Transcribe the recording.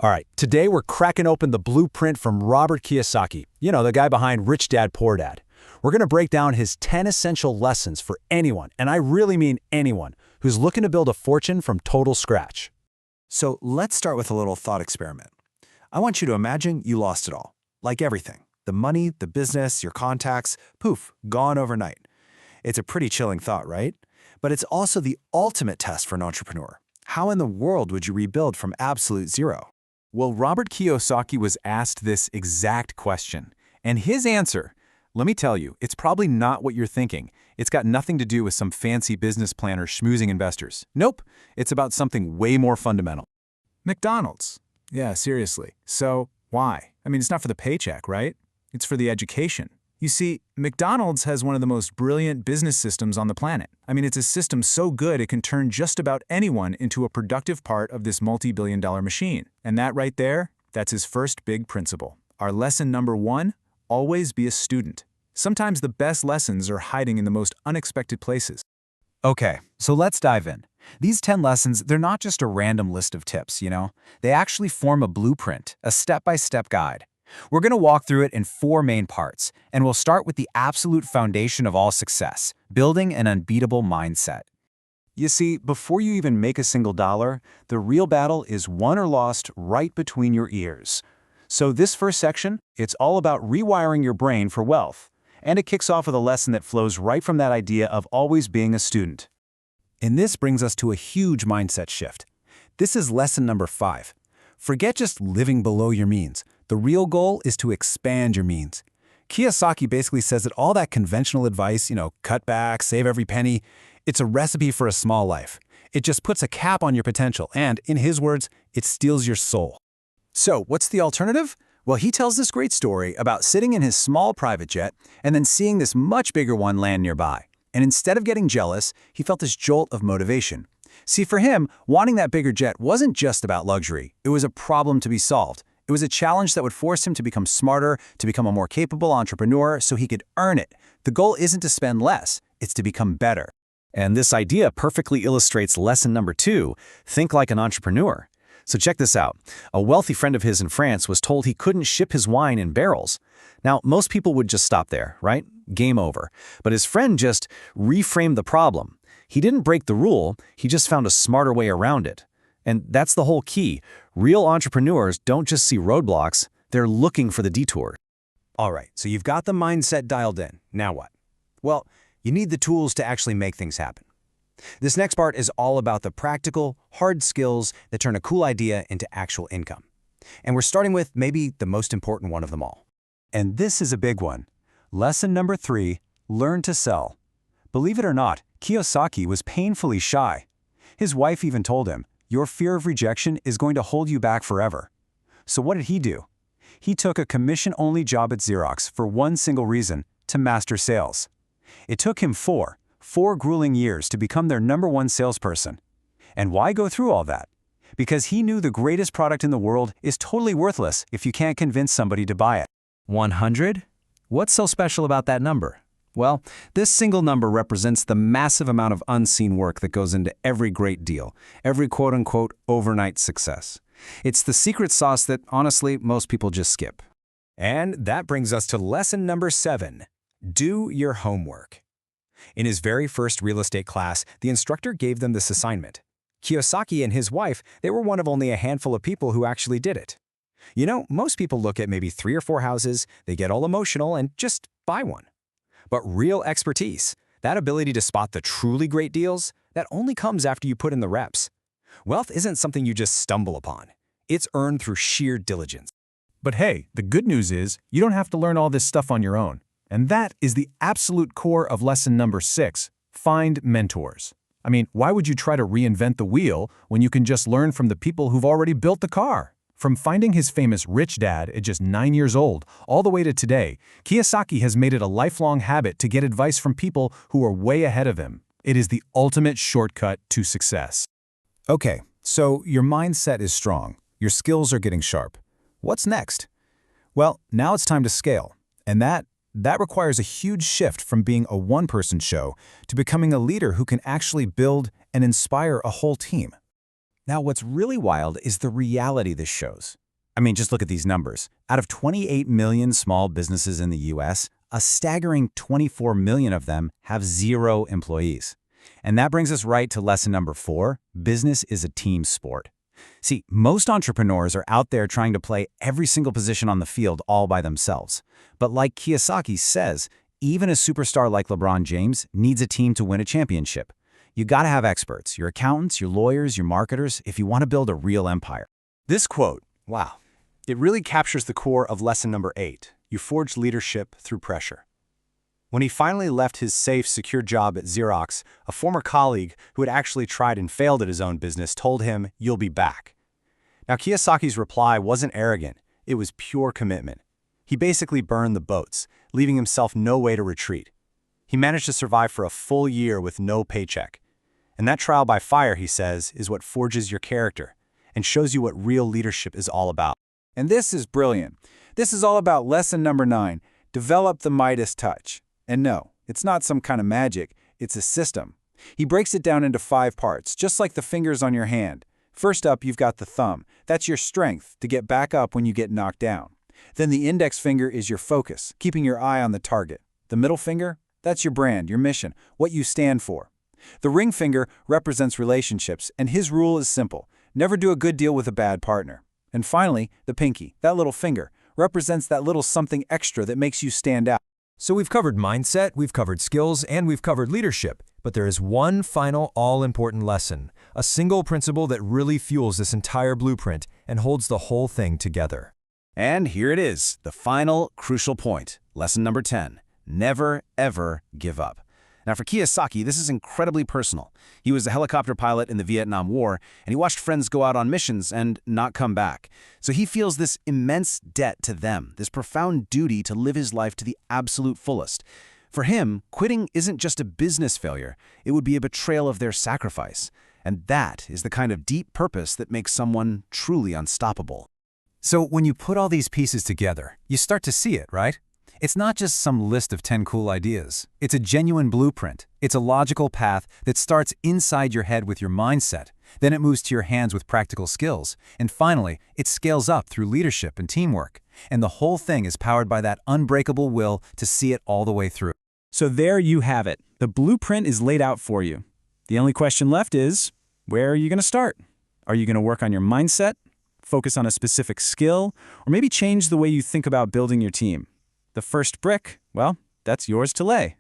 All right, today we're cracking open the blueprint from Robert Kiyosaki, the guy behind Rich Dad, Poor Dad. We're going to break down his 10 essential lessons for anyone, and I really mean anyone, who's looking to build a fortune from total scratch. So let's start with a little thought experiment. I want you to imagine you lost it all, like everything. The money, the business, your contacts, poof, gone overnight. It's a pretty chilling thought, right? But it's also the ultimate test for an entrepreneur. How in the world would you rebuild from absolute zero? Well, Robert Kiyosaki was asked this exact question, and his answer, let me tell you, it's probably not what you're thinking. It's got nothing to do with some fancy business plan or schmoozing investors. Nope, it's about something way more fundamental. McDonald's. Yeah, seriously. So, why? I mean, it's not for the paycheck, right? It's for the education. You see, McDonald's has one of the most brilliant business systems on the planet. I mean, it's a system so good it can turn just about anyone into a productive part of this multi-billion-dollar machine. And that right there, that's his first big principle. Our lesson number 1, always be a student. Sometimes the best lessons are hiding in the most unexpected places. Okay, so let's dive in. These 10 lessons, they're not just a random list of tips, They actually form a blueprint, a step-by-step guide. We're going to walk through it in 4 main parts, and we'll start with the absolute foundation of all success, building an unbeatable mindset. You see, before you even make a single dollar, the real battle is won or lost right between your ears. So this first section, it's all about rewiring your brain for wealth. And it kicks off with a lesson that flows right from that idea of always being a student. And this brings us to a huge mindset shift. This is lesson number 5. Forget just living below your means. The real goal is to expand your means. Kiyosaki basically says that all that conventional advice, cut back, save every penny, it's a recipe for a small life. It just puts a cap on your potential and, in his words, it steals your soul. So, what's the alternative? Well, he tells this great story about sitting in his small private jet and then seeing this much bigger one land nearby. And instead of getting jealous, he felt this jolt of motivation. See, for him, wanting that bigger jet wasn't just about luxury. It was a problem to be solved. It was a challenge that would force him to become smarter, to become a more capable entrepreneur so he could earn it. The goal isn't to spend less, it's to become better. And this idea perfectly illustrates lesson number 2, think like an entrepreneur. So check this out. A wealthy friend of his in France was told he couldn't ship his wine in barrels. Now, most people would just stop there, right? Game over. But his friend just reframed the problem. He didn't break the rule, he just found a smarter way around it. And that's the whole key. Real entrepreneurs don't just see roadblocks, they're looking for the detour. All right, so you've got the mindset dialed in. Now what? Well, you need the tools to actually make things happen. This next part is all about the practical, hard skills that turn a cool idea into actual income. And we're starting with maybe the most important one of them all. And this is a big one. Lesson number 3, learn to sell. Believe it or not, Kiyosaki was painfully shy. His wife even told him, your fear of rejection is going to hold you back forever. So what did he do? He took a commission-only job at Xerox for one single reason, to master sales. It took him 4 grueling years to become their #1 salesperson. And why go through all that? Because he knew the greatest product in the world is totally worthless if you can't convince somebody to buy it. 100? What's so special about that number? Well, this single number represents the massive amount of unseen work that goes into every great deal, every quote-unquote overnight success. It's the secret sauce that, honestly, most people just skip. And that brings us to lesson number 7, do your homework. In his very first real estate class, the instructor gave them this assignment. Kiyosaki and his wife, they were one of only a handful of people who actually did it. Most people look at maybe 3 or 4 houses, they get all emotional and just buy one. But real expertise, that ability to spot the truly great deals, that only comes after you put in the reps. Wealth isn't something you just stumble upon. It's earned through sheer diligence. But hey, the good news is you don't have to learn all this stuff on your own. And that is the absolute core of lesson number 6, find mentors. I mean, why would you try to reinvent the wheel when you can just learn from the people who've already built the car? From finding his famous Rich Dad at just 9 years old, all the way to today, Kiyosaki has made it a lifelong habit to get advice from people who are way ahead of him. It is the ultimate shortcut to success. Okay, so your mindset is strong. Your skills are getting sharp. What's next? Well, now it's time to scale. And that requires a huge shift from being a one-person show to becoming a leader who can actually build and inspire a whole team. Now, what's really wild is the reality this shows. I mean, just look at these numbers. Out of 28 million small businesses in the US, a staggering 24 million of them have 0 employees. And that brings us right to lesson number 4, business is a team sport. See, most entrepreneurs are out there trying to play every single position on the field all by themselves. But like Kiyosaki says, even a superstar like LeBron James needs a team to win a championship. You gotta have experts, your accountants, your lawyers, your marketers, if you want to build a real empire. This quote, wow, it really captures the core of lesson number 8. You forge leadership through pressure. When he finally left his safe, secure job at Xerox, a former colleague who had actually tried and failed at his own business told him, "You'll be back." Now, Kiyosaki's reply wasn't arrogant. It was pure commitment. He basically burned the boats, leaving himself no way to retreat. He managed to survive for a full year with no paycheck. And that trial by fire, he says, is what forges your character and shows you what real leadership is all about. And this is brilliant. This is all about lesson number 9, develop the Midas touch. And no, it's not some kind of magic, it's a system. He breaks it down into 5 parts, just like the fingers on your hand. First up, you've got the thumb. That's your strength to get back up when you get knocked down. Then the index finger is your focus, keeping your eye on the target. The middle finger, that's your brand, your mission, what you stand for. The ring finger represents relationships, and his rule is simple: never do a good deal with a bad partner. And finally, the pinky, that little finger, represents that little something extra that makes you stand out. So we've covered mindset, we've covered skills, and we've covered leadership. But there is one final all-important lesson, a single principle that really fuels this entire blueprint and holds the whole thing together. And here it is, the final crucial point, lesson number 10. Never, ever give up. Now, for Kiyosaki, this is incredibly personal. He was a helicopter pilot in the Vietnam War, and he watched friends go out on missions and not come back. So he feels this immense debt to them, this profound duty to live his life to the absolute fullest. For him, quitting isn't just a business failure. It would be a betrayal of their sacrifice. And that is the kind of deep purpose that makes someone truly unstoppable. So when you put all these pieces together, you start to see it, right? It's not just some list of 10 cool ideas. It's a genuine blueprint. It's a logical path that starts inside your head with your mindset. Then it moves to your hands with practical skills. And finally, it scales up through leadership and teamwork. And the whole thing is powered by that unbreakable will to see it all the way through. So there you have it. The blueprint is laid out for you. The only question left is, where are you going to start? Are you going to work on your mindset, focus on a specific skill, or maybe change the way you think about building your team? The first brick, well, that's yours to lay.